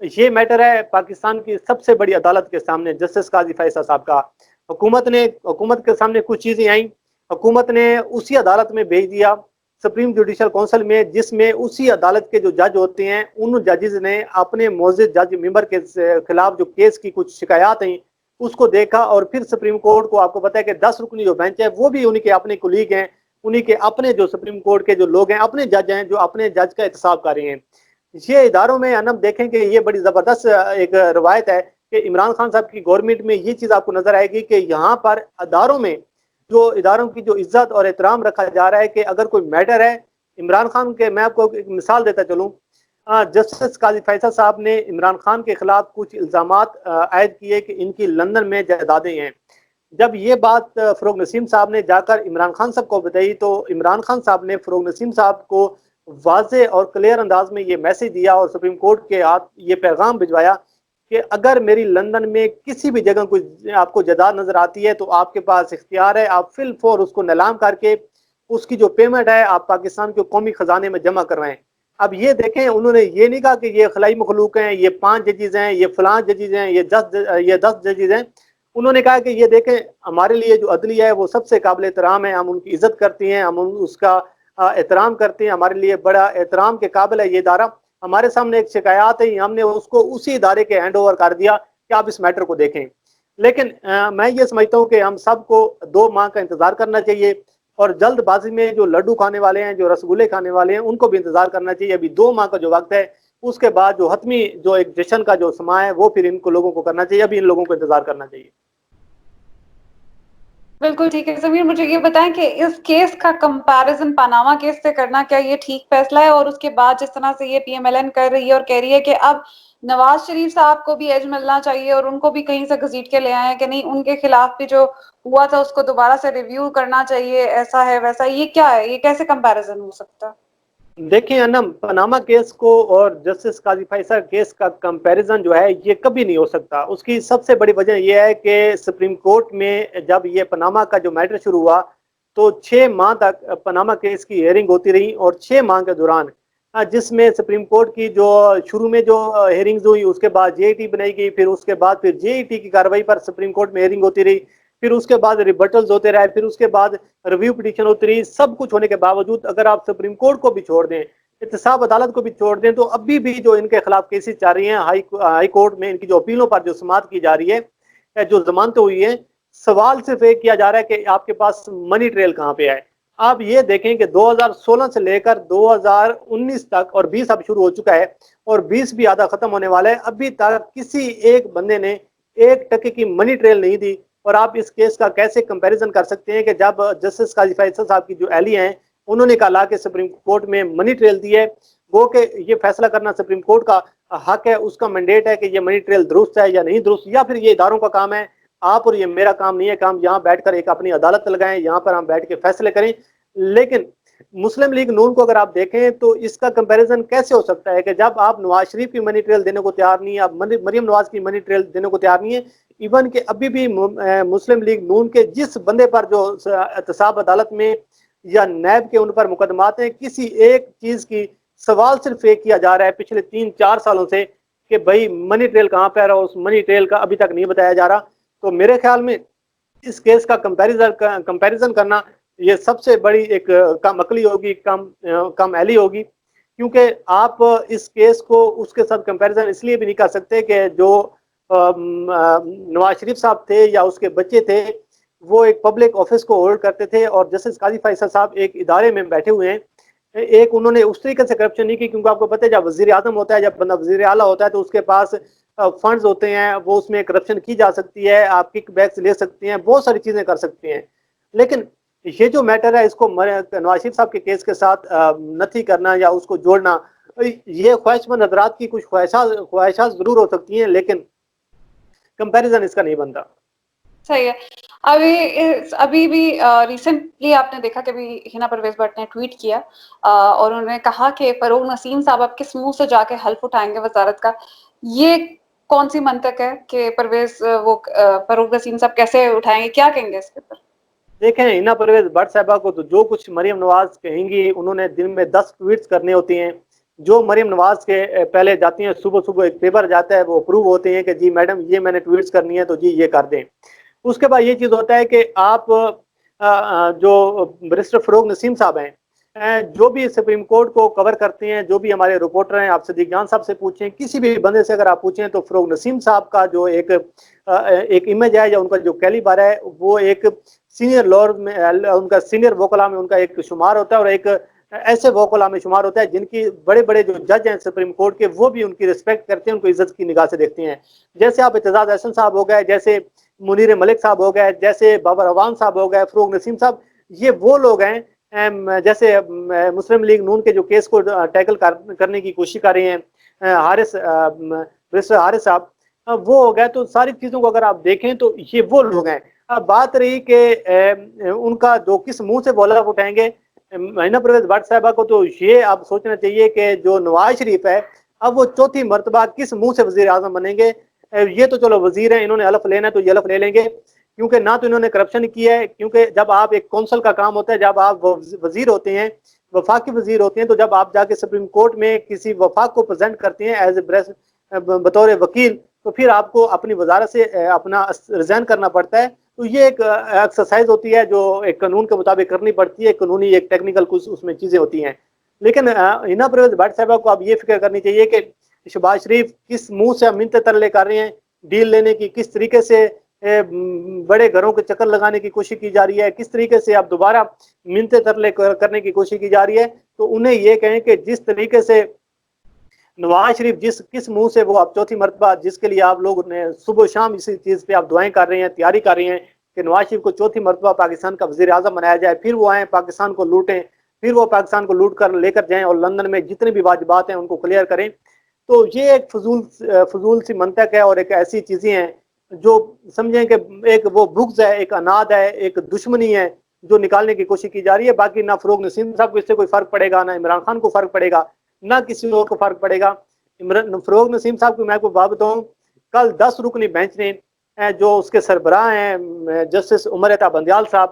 یہ میٹر ہے پاکستان کی سب سے بڑی عدالت کے سامنے، جسٹس قاضی فیصل صاحب کا۔ حکومت کے سامنے کچھ چیزیں آئیں، حکومت نے اسی عدالت میں بھیج دیا، سپریم جوڈیشل کونسل میں، جس میں اسی عدالت کے جو جج ہوتے ہیں ان ججز نے اپنے معزز جج ممبر کے خلاف جو کیس کی کچھ شکایات ہیں اس کو دیکھا، اور پھر سپریم کورٹ کو، آپ کو پتا ہے کہ 10 رکنی جو بینچ ہے وہ بھی انہی کے اپنے کولیگ ہیں، انہی کے اپنے جو سپریم کورٹ کے جو لوگ ہیں، اپنے جج ہیں جو اپنے جج کا احتساب کر رہے ہیں۔ یہ اداروں میں ہم دیکھیں کہ یہ بڑی زبردست ایک روایت ہے کہ عمران خان صاحب کی گورنمنٹ میں یہ چیز آپ کو نظر آئے گی کہ یہاں پر اداروں میں جو اداروں کی جو عزت اور احترام رکھا جا رہا ہے کہ اگر کوئی میٹر ہے عمران خان کے، میں آپ کو ایک مثال دیتا چلوں، جسٹس قاضی فیصل صاحب نے عمران خان کے خلاف کچھ الزامات عائد کیے کہ ان کی لندن میں جائیدادیں ہیں۔ جب یہ بات فروغ نسیم صاحب نے جا کر عمران خان صاحب کو بتائی تو عمران خان صاحب نے فروغ نسیم صاحب کو واضح اور کلیئر انداز میں یہ میسج دیا اور سپریم کورٹ کے ہاتھ یہ پیغام بھجوایا کہ اگر میری لندن میں کسی بھی جگہ کوئی آپ کو جائیداد نظر آتی ہے تو آپ کے پاس اختیار ہے، آپ فی الفور اس کو نیلام کر کے اس کی جو پیمنٹ ہے آپ پاکستان کے قومی خزانے میں جمع کروائیں۔ اب یہ دیکھیں، انہوں نے یہ نہیں کہا کہ یہ خلائی مخلوق ہیں، یہ 5 ججز ہیں، یہ فلاں ججز ہیں، یہ 10 ججز ہیں۔ انہوں نے کہا کہ یہ دیکھیں ہمارے لیے جو عدلیہ ہے وہ سب سے قابل احترام ہے، ہم ان کی عزت کرتے ہیں، ہم اس کا احترام کرتے ہیں، ہمارے لیے بڑا احترام کے قابل ہے یہ ادارہ۔ ہمارے سامنے ایک شکایات ہے، ہم نے اس کو اسی ادارے کے ہینڈ اوور کر دیا کہ آپ اس میٹر کو دیکھیں۔ لیکن میں یہ سمجھتا ہوں کہ ہم سب کو 2 ماہ کا انتظار کرنا چاہیے، اور جلد بازی میں جو لڈو کھانے والے ہیں، جو رسگلے کھانے والے ہیں، ان کو بھی انتظار کرنا چاہیے۔ ابھی 2 ماہ کا جو وقت ہے، اس کے بعد جو حتمی جو ایک جشن کا جو سما ہے وہ پھر ان کو لوگوں کو کرنا چاہیے، ابھی ان لوگوں کو انتظار کرنا چاہیے۔ بالکل ٹھیک ہے ضمیر، مجھے یہ بتائیں کہ اس کیس کا کمپیرزن پاناما کیس سے کرنا کیا یہ ٹھیک فیصلہ ہے؟ اور اس کے بعد جس طرح سے یہ پی ایم ایل این کر رہی ہے اور کہہ رہی ہے کہ اب نواز شریف صاحب کو بھی ایج ملنا چاہیے اور ان کو بھی کہیں سے گھسیٹ کے لے آئے کہ نہیں، ان کے خلاف بھی جو ہوا تھا اس کو دوبارہ سے ریویو کرنا چاہیے، ایسا ہے ویسا، یہ کیا ہے؟ یہ کیسے کمپیرزن ہو سکتا ہے؟ دیکھیں انم، پاناما کیس کو اور جسٹس قاضی فیصل کیس کا کمپیریزن جو ہے یہ کبھی نہیں ہو سکتا۔ اس کی سب سے بڑی وجہ یہ ہے کہ سپریم کورٹ میں جب یہ پاناما کا جو میٹر شروع ہوا تو 6 ماہ تک پاناما کیس کی ہیئرنگ ہوتی رہی، اور 6 ماہ کے دوران جس میں سپریم کورٹ کی جو شروع میں جو ہیئرنگز ہوئی، اس کے بعد جے ای ٹی بنائی گئی، پھر اس کے بعد پھر جے ای ٹی کی کارروائی پر سپریم کورٹ میں ہیئرنگ ہوتی رہی، پھر اس کے بعد ریبٹلز ہوتے رہے، پھر اس کے بعد ریویو پٹیشن ہوتی رہی۔ سب کچھ ہونے کے باوجود اگر آپ سپریم کورٹ کو بھی چھوڑ دیں، احتساب عدالت کو بھی چھوڑ دیں، تو ابھی بھی جو ان کے خلاف کیسز چل رہی ہیں ہائی کورٹ میں، ان کی جو اپیلوں پر جو سماعت کی جا رہی ہے، جو ضمانتیں ہوئی ہیں، سوال صرف ایک کیا جا رہا ہے کہ آپ کے پاس منی ٹریل کہاں پہ ہے۔ آپ یہ دیکھیں کہ 2016 سے لے کر 2019 تک، اور 20 اب شروع ہو چکا ہے اور 20 بھی آدھا ختم ہونے والا ہے، ابھی تک کسی ایک بندے نے 1 ٹکے کی منی ٹریل نہیں دی۔ اور آپ اس کیس کا کیسے کمپیریزن کر سکتے ہیں کہ جب جسٹس قاضی فیصل صاحب کی جو اہلیہ ہیں انہوں نے کہا کہ سپریم کورٹ میں منی ٹریل دی ہے، وہ کہ یہ فیصلہ کرنا سپریم کورٹ کا حق ہے، اس کا مینڈیٹ ہے کہ یہ منی ٹریل درست ہے یا نہیں درست، یا پھر یہ اداروں کا کام ہے۔ آپ اور یہ میرا کام نہیں ہے کہ ہم یہاں بیٹھ کر ایک اپنی عدالت لگائیں، یہاں پر ہم بیٹھ کے فیصلے کریں۔ لیکن مسلم لیگ نون کو اگر آپ دیکھیں تو اس کا کمپیریزن کیسے ہو سکتا ہے کہ جب آپ نواز شریف کی منی ٹریل دینے کو تیار نہیں ہیں، آپ مریم نواز کی منی ٹریل دینے کو تیار نہیں ہیں، ایون کہ ابھی بھی مسلم لیگ نون کے جس بندے پر جو احتساب عدالت میں یا نیب کے ان پر مقدمات ہیں، کسی ایک چیز کی سوال صرف ایک کیا جا رہا ہے پچھلے 3-4 سالوں سے کہ بھائی منی ٹریل کہاں پہ رہا، اس منی ٹریل کا ابھی تک نہیں بتایا جا رہا۔ تو میرے خیال میں اس کیس کا کمپیریزن کرنا یہ سب سے بڑی ایک کم عقلی ہوگی، کم اہلی ہوگی، کیونکہ آپ اس کیس کو اس کے ساتھ کمپیریزن اس لیے بھی نہیں کر سکتے کہ جو نواز شریف صاحب تھے یا اس کے بچے تھے وہ ایک پبلک آفس کو ہولڈ کرتے تھے، اور جسٹس قاضی فیصل صاحب ایک ادارے میں بیٹھے ہوئے ہیں۔ ایک انہوں نے اس طریقے سے کرپشن نہیں کی، کیونکہ آپ کو پتہ ہے جب وزیر اعظم ہوتا ہے، جب بندہ وزیر اعلیٰ ہوتا ہے تو اس کے پاس فنڈز ہوتے ہیں، وہ اس میں کرپشن کی جا سکتی ہے، آپ کک بیکس لے سکتے ہیں، بہت ساری چیزیں کر سکتے ہیں۔ لیکن یہ جو میٹر ہے اس کو نواز شریف صاحب کے کیس کے ساتھ نتھی کرنا یا اس کو جوڑنا، یہ خواہش مند حضرات کی کچھ خواہشات ضرور ہو سکتی ہیں، لیکن کمپیریزن اس کا نہیں بنتا۔ صحیح ہے۔ ابھی بھی ریسنٹلی آپ نے دیکھا کہ ہنا پرویز بٹ نے ٹویٹ کیا اور انہوں نے کہا کہ فروغ نسیم صاحب اب کس منہ سے جا کے حلف اٹھائیں گے وزارت کا؟ یہ کون سی منطق ہے کہ فروغ نسیم صاحب کیسے اٹھائیں گے؟ کیا کہیں گے اس کے اوپر؟ دیکھیں ہنا پرویز بٹ صاحبہ کو تو جو کچھ مریم نواز کہیں گی، انہوں نے دن میں 10 ٹویٹس کرنے ہوتے ہیں، جو مریم نواز کے پہلے جاتی ہیں، صبح صبح ایک پیپر جاتا ہے، وہ اپروو ہوتے ہیں کہ جی میڈم یہ میں نے ٹویٹس کرنی ہے تو جی یہ کر دیں۔ اس کے بعد یہ چیز ہوتا ہے کہ آپ جو بیرسٹر فروغ نسیم صاحب ہیں، جو بھی سپریم کورٹ کو کور کرتے ہیں، جو بھی ہمارے رپورٹر ہیں، آپ صدیق جان صاحب سے پوچھیں، کسی بھی بندے سے اگر آپ پوچھیں تو فروغ نسیم صاحب کا جو ایک امیج ہے یا ان کا جو کیلیبر ہے، وہ ایک سینئر لائر میں، ان کا سینئر وکلاء میں ان کا ایک شمار ہوتا ہے، اور ایک ایسے وکلاء میں شمار ہوتا ہے جن کی بڑے بڑے جو جج ہیں سپریم کورٹ کے، وہ بھی ان کی رسپیکٹ کرتے ہیں، ان کو عزت کی نگاہ سے دیکھتے ہیں۔ جیسے آپ اعتزاز احسن صاحب ہو گئے، جیسے منیر ملک صاحب ہو گئے، جیسے بابر اعوان صاحب ہو گئے، فروغ نسیم صاحب، یہ وہ لوگ ہیں جیسے مسلم لیگ نون کے جو کیس کو ٹیکل کرنے کی کوشش کر رہے ہیں حارث حارث صاحب، وہ ہو گئے۔ تو ساری چیزوں کو اگر آپ دیکھیں تو یہ وہ لوگ ہیں۔ اب بات رہی کہ ان کا جو کس منہ سے بولا اٹھائیں گے مہینہ پرویز بٹ صاحبہ کو، تو یہ آپ سوچنا چاہیے کہ جو نواز شریف ہے، اب وہ چوتھی مرتبہ کس منہ سے وزیر اعظم بنیں گے؟ یہ تو چلو وزیر ہیں، انہوں نے حلف لینا ہے تو یہ حلف لے لیں گے، کیونکہ نہ تو انہوں نے کرپشن کیا ہے، کیونکہ جب آپ ایک کونسل کا کام ہوتا ہے، جب آپ وزیر ہوتے ہیں، وفاقی وزیر ہوتے ہیں، تو جب آپ جا کے سپریم کورٹ میں کسی وفاق کو پریزنٹ کرتے ہیں ایز اے بطور وکیل، تو پھر آپ کو اپنی وزارت سے اپنا ریزائن کرنا پڑتا ہے۔ تو یہ ایک ایکسرسائز ہوتی ہے جو ایک قانون کے مطابق کرنی پڑتی ہے، قانونی ایک ٹیکنیکل کچھ اس میں چیزیں ہوتی ہیں۔ لیکن ہنا پرویز بٹ صاحبہ کو اب یہ فکر کرنی چاہیے کہ شہباز شریف کس منہ سے منتیں ترلے کر رہے ہیں ڈیل لینے کی، کس طریقے سے بڑے گھروں کے چکر لگانے کی کوشش کی جا رہی ہے، کس طریقے سے اب دوبارہ منتیں ترلے کرنے کی کوشش کی جا رہی ہے۔ تو انہیں یہ کہیں کہ جس طریقے سے نواز شریف کس منہ سے وہ اب چوتھی مرتبہ، جس کے لیے آپ لوگ نے صبح و شام اسی چیز پہ آپ دعائیں کر رہے ہیں، تیاری کر رہے ہیں کہ نواز شریف کو چوتھی مرتبہ پاکستان کا وزیر اعظم بنایا جائے، پھر وہ آئیں پاکستان کو لوٹیں، پھر وہ پاکستان کو لوٹ کر لے کر جائیں اور لندن میں جتنے بھی واجبات ہیں ان کو کلیئر کریں۔ تو یہ ایک فضول سی منطق ہے، اور ایک ایسی چیزیں ہیں جو سمجھیں کہ ایک وہ بغض ہے، ایک اناد ہے، ایک دشمنی ہے جو نکالنے کی کوشش کی جا رہی ہے۔ باقی نہ فروغ نسیم صاحب کو اس سے کوئی فرق پڑے گا، نہ عمران خان کو فرق پڑے گا، نہ کسی اور کو فرق پڑے گا۔ فروغ نسیم صاحب کو میں کو بات بتاؤں، کل 10 رکنی بینچ نے جو اس کے سربراہ ہیں جسٹس عمر عطا بندیال صاحب،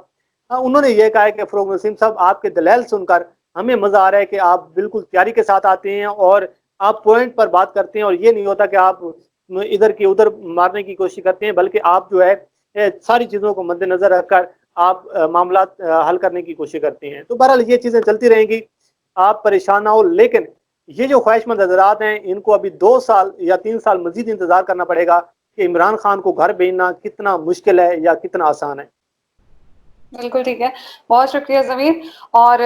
انہوں نے یہ کہا ہے کہ فروغ نسیم صاحب آپ کے دلائل سن کر ہمیں مزہ آ رہا ہے کہ آپ بالکل تیاری کے ساتھ آتے ہیں اور آپ پوائنٹ پر بات کرتے ہیں، اور یہ نہیں ہوتا کہ آپ ادھر کی ادھر مارنے کی کوشش کرتے ہیں، بلکہ آپ جو ہے ساری چیزوں کو مد نظر رکھ کر آپ معاملات حل کرنے کی کوشش کرتے ہیں۔ تو بہرحال یہ چیزیں چلتی رہیں گی، آپ پریشان نہ ہو، لیکن یہ جو خواہش مند حضرات ہیں ان کو ابھی 2 سال یا 3 سال مزید انتظار کرنا پڑے گا کہ عمران خان کو گھر بھیجنا کتنا مشکل ہے یا کتنا آسان ہے۔ بالکل ٹھیک ہے، بہت شکریہ ضمیر۔ اور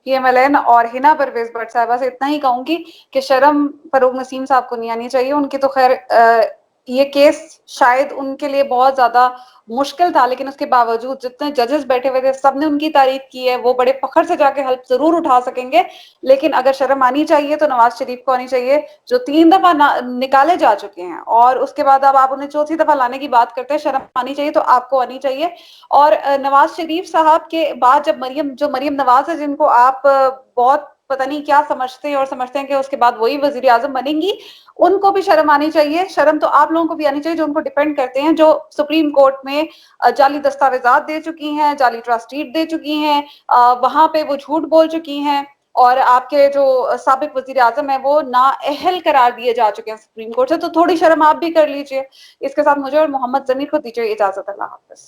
پی ایم ایل این اور ہنا پرویز بٹ صاحبہ سے اتنا ہی کہوں گی کہ شرم فروغ نسیم صاحب کو نہیں آنی چاہیے۔ ان کی تو خیر یہ کیس شاید ان کے لیے بہت زیادہ مشکل تھا، لیکن اس کے باوجود جتنے ججز بیٹھے ہوئے تھے سب نے ان کی تعریف کی ہے، وہ بڑے فخر سے جا کے حلف ضرور اٹھا سکیں گے۔ لیکن اگر شرم آنی چاہیے تو نواز شریف کو آنی چاہیے، جو 3 دفعہ نکالے جا چکے ہیں، اور اس کے بعد اب آپ انہیں چوتھی دفعہ لانے کی بات کرتے ہیں۔ شرم آنی چاہیے تو آپ کو آنی چاہیے۔ اور نواز شریف صاحب کے بعد جب مریم نواز ہے، جن کو آپ بہت پتہ نہیں کیا سمجھتے ہیں اور سمجھتے ہیں کہ اس کے بعد وہی وزیر اعظم بنیں گی، ان کو بھی شرم آنی چاہیے۔ شرم تو آپ لوگوں کو بھی آنی چاہیے جو ان کو ڈیپینڈ کرتے ہیں، جو سپریم کورٹ میں جعلی دستاویزات دے چکی ہیں، جعلی ٹرسٹ ڈیڈ دے چکی ہیں، وہاں پہ وہ جھوٹ بول چکی ہیں، اور آپ کے جو سابق وزیر اعظم ہیں وہ نااہل قرار دیے جا چکے ہیں سپریم کورٹ سے۔ تو تھوڑی شرم آپ بھی کر لیجئے۔ اس کے ساتھ مجھے اور محمد ضمیر کو دیجیے اجازت۔ اللہ حافظ۔